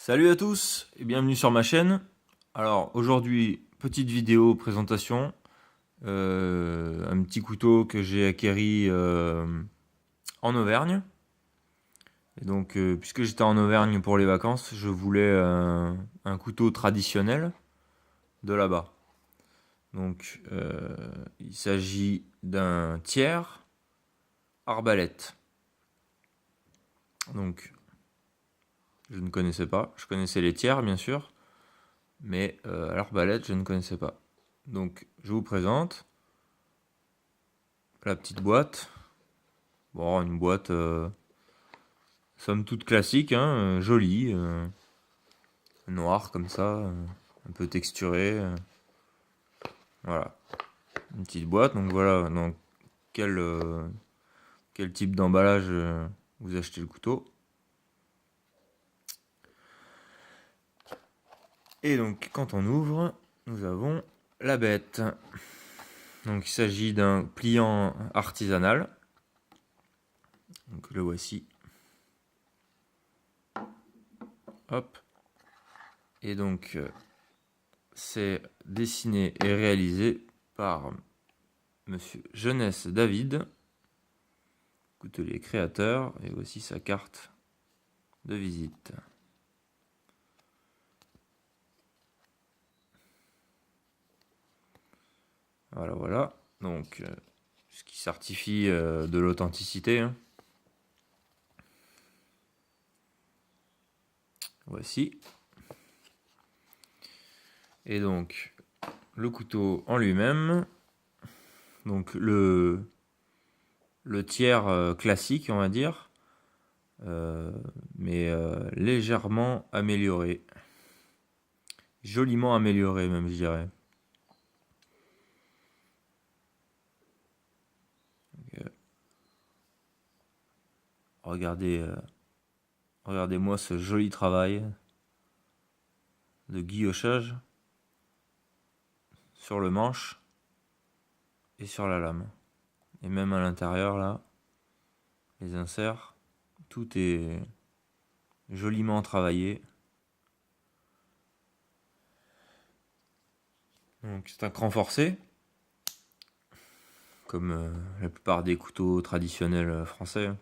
Salut à tous et bienvenue sur ma chaîne. Alors aujourd'hui, petite vidéo présentation. Un petit couteau que j'ai acquéri en Auvergne. Et donc, puisque j'étais en Auvergne pour les vacances, je voulais un couteau traditionnel de là-bas. Donc, il s'agit d'un tiers arbalète. Donc, je ne connaissais pas. Je connaissais les tiers, bien sûr. Mais à l'arbalète, je ne connaissais pas. Donc, je vous présente la petite boîte. Bon, une boîte somme toute classique, hein, jolie, noire comme ça, un peu texturée. Voilà, une petite boîte. Donc voilà, dans quel type d'emballage vous achetez le couteau. Et donc, quand on ouvre, nous avons la bête. Donc, il s'agit d'un pliant artisanal. Donc, le voici. Hop. Et donc, c'est dessiné et réalisé par Monsieur Jeunesse David, coutelier créateur, et aussi sa carte de visite. Voilà, voilà. Donc, ce qui certifie de l'authenticité. Hein. Voici. Et donc, le couteau en lui-même. Donc, le tiers classique, on va dire. Mais légèrement amélioré. Joliment amélioré, même, je dirais. Regardez, regardez-moi ce joli travail de guillochage sur le manche et sur la lame. Et même à l'intérieur, là, les inserts, tout est joliment travaillé. Donc c'est un cran forcé, comme la plupart des couteaux traditionnels français.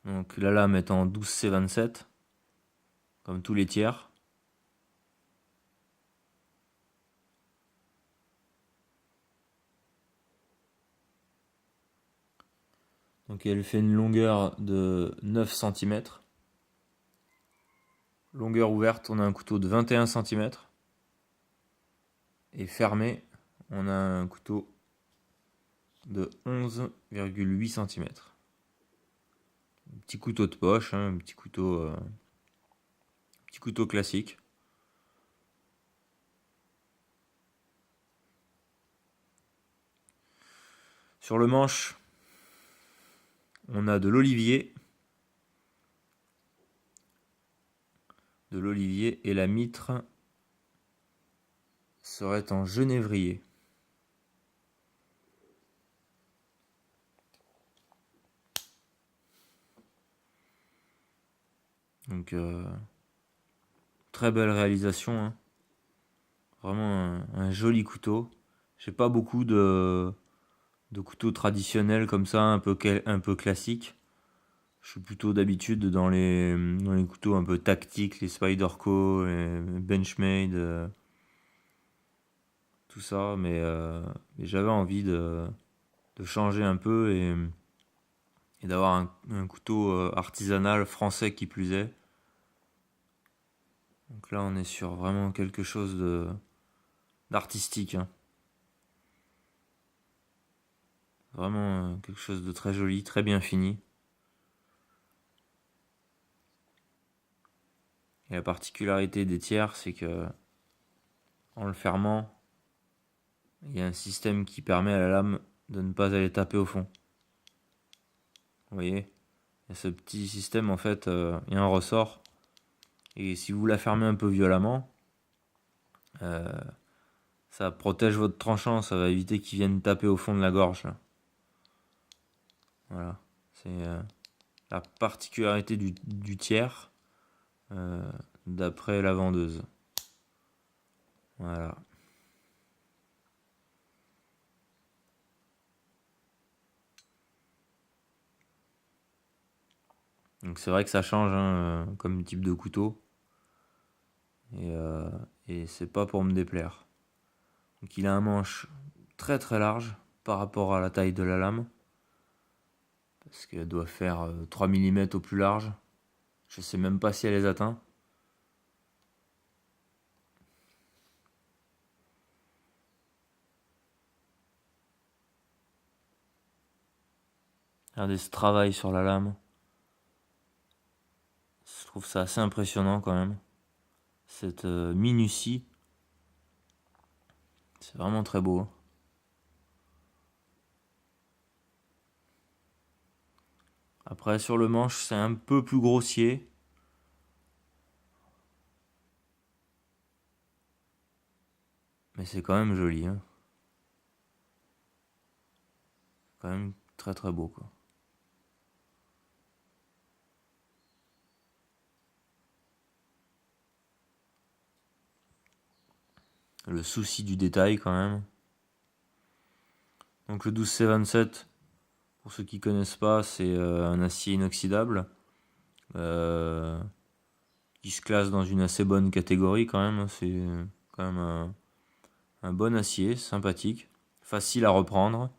Donc la lame est en 12C27, comme tous les tiers. Donc elle fait une longueur de 9 cm. Longueur ouverte, on a un couteau de 21 cm. Et fermé, on a un couteau de 11,8 cm. Un petit couteau de poche, hein, un petit couteau classique. Sur le manche, on a de l'olivier. Et la mitre serait en genévrier. Donc très belle réalisation, hein. Vraiment un joli couteau. J'ai pas beaucoup de couteaux traditionnels comme ça, un peu classiques. Je suis plutôt d'habitude dans les couteaux un peu tactiques, les Spyderco, les Benchmade, tout ça. Mais j'avais envie de changer un peu et d'avoir un couteau artisanal français qui plus est. Donc là, on est sur vraiment quelque chose d'artistique. Hein. Vraiment quelque chose de très joli, très bien fini. Et la particularité des tiers, c'est que en le fermant, il y a un système qui permet à la lame de ne pas aller taper au fond. Vous voyez, il y a ce petit système, en fait, il y a un ressort. Et si vous la fermez un peu violemment, ça protège votre tranchant, ça va éviter qu'il vienne taper au fond de la gorge. Là. Voilà, c'est la particularité du tiers d'après la vendeuse. Voilà. Donc c'est vrai que ça change hein, comme type de couteau. Et c'est pas pour me déplaire. Donc il a un manche très très large par rapport à la taille de la lame. Parce qu'elle doit faire 3 mm au plus large. Je sais même pas si elle les atteint. Regardez ce travail sur la lame. Je trouve ça assez impressionnant quand même. Cette minutie. C'est vraiment très beau. Après sur le manche c'est un peu plus grossier. Mais c'est quand même joli. Hein. Quand même très très beau quoi. Le souci du détail quand même. Donc le 12C27, pour ceux qui connaissent pas, c'est un acier inoxydable qui se classe dans une assez bonne catégorie quand même. C'est quand même un bon acier, sympathique, facile à reprendre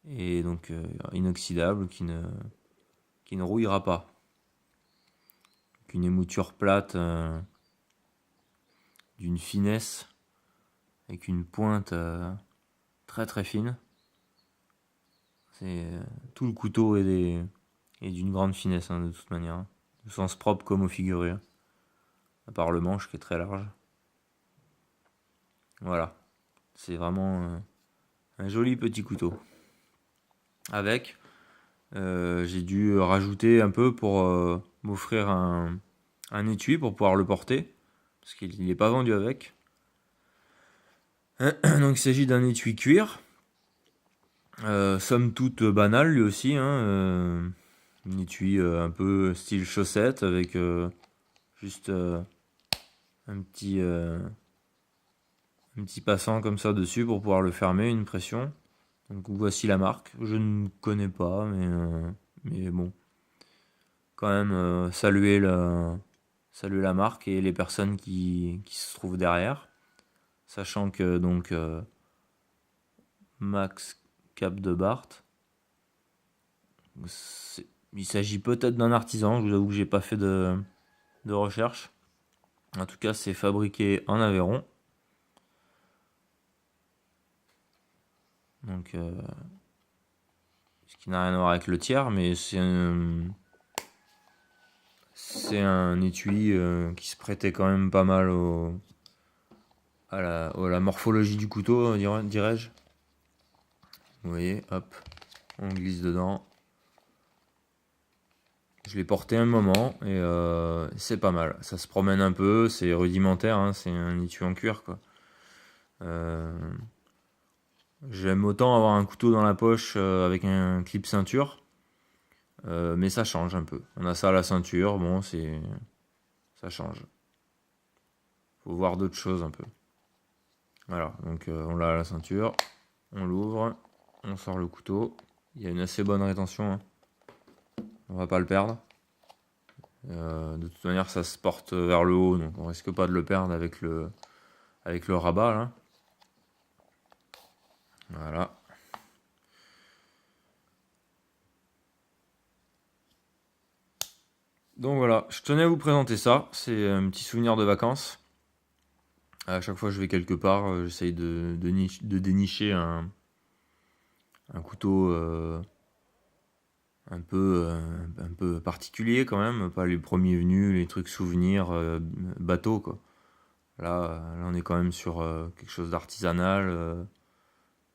et donc inoxydable qui ne rouillera pas. Une émouture plate d'une finesse avec une pointe très très fine. C'est tout le couteau est d'une grande finesse hein, de toute manière, hein. Au sens propre comme au figuré, hein. À part le manche qui est très large. Voilà, c'est vraiment un joli petit couteau. Avec, j'ai dû rajouter un peu pour m'offrir un étui pour pouvoir le porter, parce qu'il n'est pas vendu avec. Donc il s'agit d'un étui cuir, somme toute banal lui aussi, hein, un étui un peu style chaussette avec juste un petit passant comme ça dessus pour pouvoir le fermer, une pression. Donc voici la marque. Je ne connais pas, mais bon, quand même saluer la marque et les personnes qui se trouvent derrière, sachant que donc Max Cap de Barthes, il s'agit peut-être d'un artisan. Je vous avoue que j'ai pas fait de recherche. En tout cas, c'est fabriqué en Aveyron. Donc, ce qui n'a rien à voir avec le tiers, mais c'est un étui qui se prêtait quand même pas mal à la morphologie du couteau, dirais-je. Vous voyez, hop, on glisse dedans. Je l'ai porté un moment et c'est pas mal. Ça se promène un peu, c'est rudimentaire, hein, c'est un étui en cuir quoi. J'aime autant avoir un couteau dans la poche avec un clip ceinture, mais ça change un peu. On a ça à la ceinture, bon, ça change. Faut voir d'autres choses un peu. Voilà, donc on l'a à la ceinture, on l'ouvre, on sort le couteau. Il y a une assez bonne rétention, hein. On va pas le perdre. De toute manière, ça se porte vers le haut, donc on risque pas de le perdre avec le rabat là. Voilà. Donc voilà, je tenais à vous présenter ça. C'est un petit souvenir de vacances. À chaque fois que je vais quelque part, j'essaye de dénicher un couteau un peu particulier quand même. Pas les premiers venus, les trucs souvenirs, bateau quoi. Là, on est quand même sur quelque chose d'artisanal,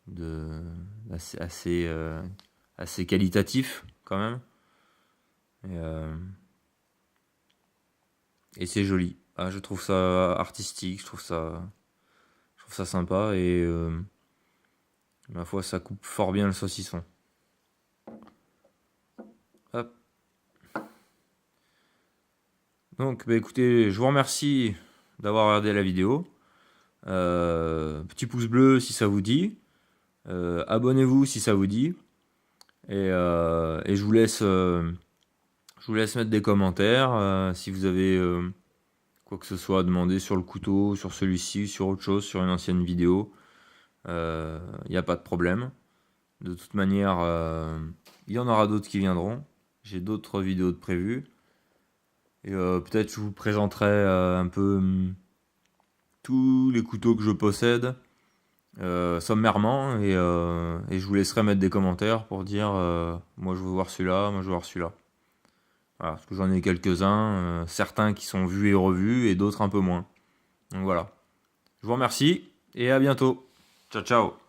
de assez qualitatif quand même. Et c'est joli. Ah, je trouve ça artistique, je trouve ça sympa et ma foi ça coupe fort bien le saucisson. Donc écoutez, je vous remercie d'avoir regardé la vidéo. Petit pouce bleu si ça vous dit. Abonnez-vous si ça vous dit. Et je vous laisse mettre des commentaires. Si vous avez quoi que ce soit à demander sur le couteau, sur celui-ci, sur autre chose, sur une ancienne vidéo, il n'y a pas de problème. De toute manière, il y en aura d'autres qui viendront. J'ai d'autres vidéos de prévues. Et peut-être je vous présenterai un peu tous les couteaux que je possède sommairement. Et je vous laisserai mettre des commentaires pour dire moi je veux voir celui-là, moi je veux voir celui-là. Voilà, parce que j'en ai quelques-uns, certains qui sont vus et revus et d'autres un peu moins. Donc voilà. Je vous remercie et à bientôt. Ciao ciao.